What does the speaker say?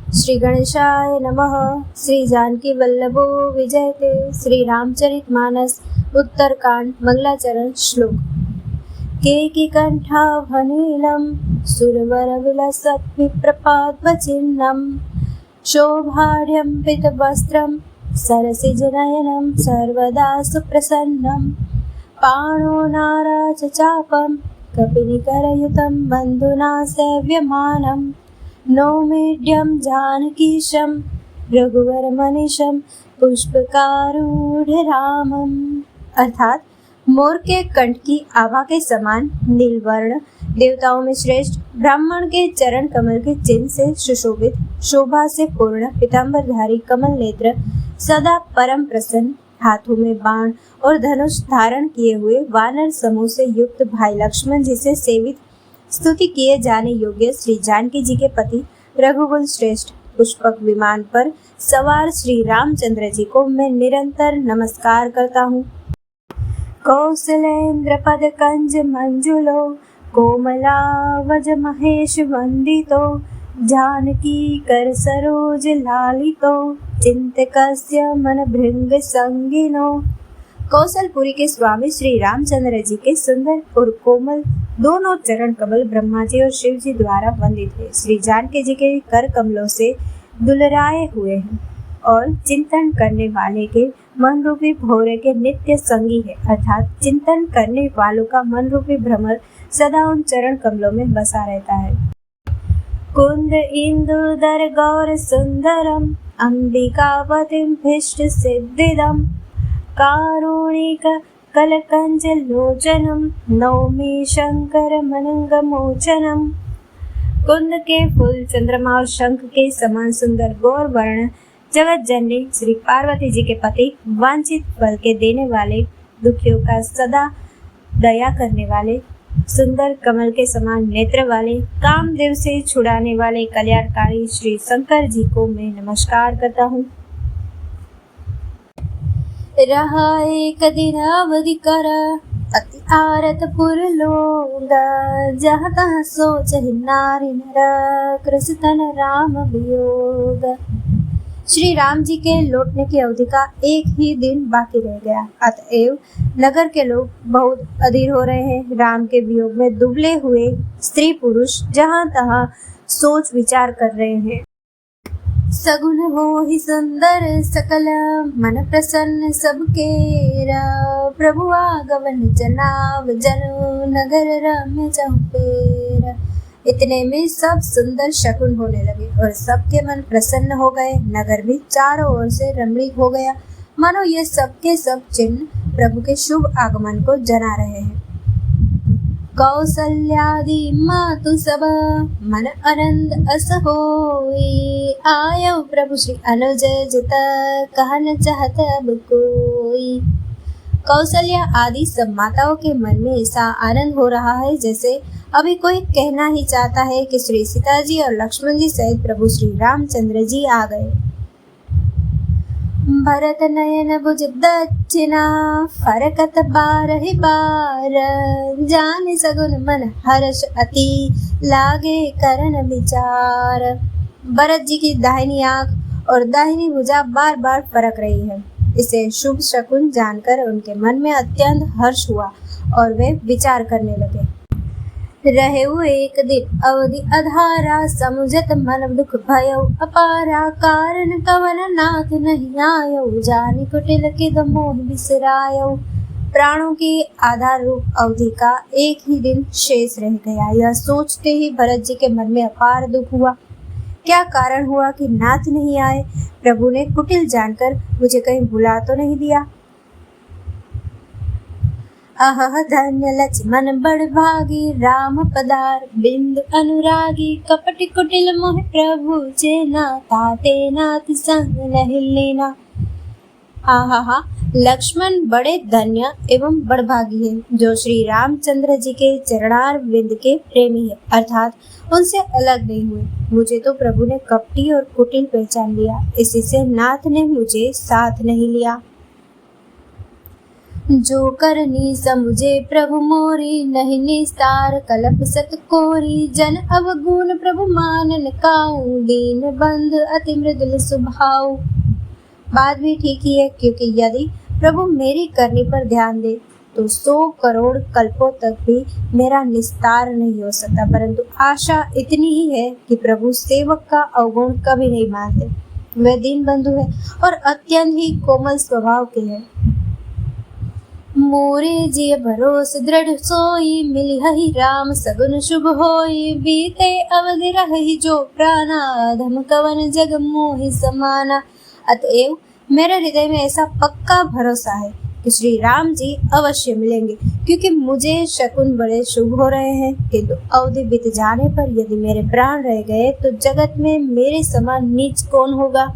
श्री गणेशाय नमः। श्री जानकी वल्लभो विजयते। श्री रामचरितमानस उत्तरकांड मंगलाचरण श्लोक। केकिकण्ठाभनीलं सुरवरविलसत् विप्रपाद्वचिह्नं शोभाढ्यं पितवस्त्रं सरसिजनयनं सर्वदा सुप्रसन्नं पाणो नाराचचापं कपिनिकरयुतं बन्धुना सेव्यमानं नौमीड्यं जानकीशं रघुवरमनिशं पुष्पकारूढ़ रामम। अर्थात मोर के कंठ की आभा के समान नीलवर्ण, देवताओं में श्रेष्ठ, ब्राह्मण के चरण कमल के चिन्ह से सुशोभित, शोभा से पूर्ण, पीतांबरधारी, कमल नेत्र, सदा परम प्रसन्न, हाथों में बाण और धनुष धारण किए हुए वानर समूह से युक्त भाई लक्ष्मण जी से सेवित, स्तुति किए जाने योग्य श्री जानकी जी के पति, रघुकुल श्रेष्ठ, पुष्पक विमान पर सवार श्री रामचंद्र जी को मैं निरंतर नमस्कार करता हूँ। कौसलेन्द्र पद कंज मंजुलो कोमलावज महेश वंदितो जानकी कर सरोज लालितो चिंतकस्य मन भृंग संगिनो। कौशलपुरी के स्वामी श्री रामचंद्र जी के सुंदर और कोमल दोनों चरण कमल ब्रह्मा जी और शिव जी द्वारा वंदित है। श्री जानकी जी के कर कमलों से दुलराए हुए हैं और चिंतन करने वाले के मन रूपी भौरे के नित्य संगी है। अर्थात चिंतन करने वालों का मन रूपी भ्रमर सदा उन चरण कमलों में बसा रहता है। कुंद इंदुदर गौर सुंदरम अंबिकावतीं भीष्ट सिद्धिदम कारुणिक कलकंज लोचनम नौमी शंकर मनंग मोचनम। कुंद के फूल, चंद्रमा और शंख के समान सुंदर गौर वर्ण, जगत जननी श्री पार्वती जी के पति, वांछित फल के देने वाले, दुखियों का सदा दया करने वाले, सुंदर कमल के समान नेत्र वाले, कामदेव से छुड़ाने वाले कल्याणकारी श्री शंकर जी को मैं नमस्कार करता हूँ। रहा एक दिन अवधि कर अति आरत पुर लोग जहाँ तहाँ सोच नारी नर कृष तन राम वियोग। श्री राम जी के लौटने की अवधि का एक ही दिन बाकी रह गया, अतएव नगर के लोग बहुत अधीर हो रहे हैं। राम के वियोग में दुबले हुए स्त्री पुरुष जहाँ तहाँ सोच विचार कर रहे हैं। सगुन हो ही सुंदर सकल मन प्रसन्न सबके प्रभु आगमन जनाव जनो नगर रम्य चौपेर। इतने में सब सुंदर शकुन होने लगे और सबके मन प्रसन्न हो गए। नगर भी चारों ओर से रमणीक हो गया, मानो ये सबके सब चिन्ह प्रभु के शुभ आगमन को जना रहे हैं। कौसल्यादि मातु सब मन आनंद अस होई आयो प्रभु श्री अनुज जित कहन चाहत अब कोई। कौशल्या आदि सब माताओं के मन में ऐसा आनंद हो रहा है जैसे अभी कोई कहना ही चाहता है कि श्री सीता जी और लक्ष्मण जी सहित प्रभु श्री रामचंद्र जी आ गए। भरत नयन भुज दक्षिणा फरकत बारहि बार जाने सगुन मन हर्ष अति लागे करन विचार। भरत जी की दाहिनी आंख और दाहिनी भुजा बार बार फरक रही है। इसे शुभ शकुन जानकर उनके मन में अत्यंत हर्ष हुआ और वे विचार करने लगे। रहे हुए एक दिन अवधि अधारा समुझत मन दुख भयो अपारा कारण कवन नाथ नहीं आयो जानी कुटिल किद मोह बिसरायो। प्राणों की आधार रूप अवधि का एक ही दिन शेष रह गया। यह सोचते ही भरत जी के मन में अपार दुख हुआ। क्या कारण हुआ कि नाथ नहीं आए? प्रभु ने कुटिल जानकर मुझे कहीं भुला तो नहीं दिया? अह धन्य लक्ष्मण बड़ भागी राम पदार बिंदु अनुरागी कपट कुटिल मोह प्रभु चेना ताते नाथ संग नहीं लेना। हा लक्ष्मण बड़े धन्य एवं बड़भागी है जो श्री रामचंद्र जी के चरणार बिंद के प्रेमी है, अर्थात उनसे अलग नहीं हुए। मुझे तो प्रभु ने कपटी और कुटिल पहचान लिया, इसी से नाथ ने मुझे साथ नहीं लिया। जो करनी समुझे प्रभु मोरी, नहीं निस्तार कलप सत कोरी। जन अवगुण प्रभु मानन काऊ, दीन बंध अति मृदुल स्वभाव। बात भी ठीक ही है, क्योंकि यदि प्रभु मेरी करनी पर ध्यान दे तो 100 करोड़ कल्पों तक भी मेरा निस्तार नहीं हो सकता, परंतु आशा इतनी ही है कि प्रभु सेवक का अवगुण कभी नहीं मानते। वे दीन बंधु है और अत्यंत ही कोमल स्वभाव के हैं। मोरे जिय भरोस दृढ़ सोई, मिली हहि राम सगुन शुभ होई। बीते अवधि रहि जो प्राणा, धम कवन जग मोहि समाना। अतएव मेरे हृदय में ऐसा पक्का भरोसा है कि श्री राम जी अवश्य मिलेंगे, क्योंकि मुझे शकुन बड़े शुभ हो रहे हैं। किंतु अवधि बीत जाने पर यदि मेरे प्राण रह गए तो जगत में मेरे समान नीच कौन होगा।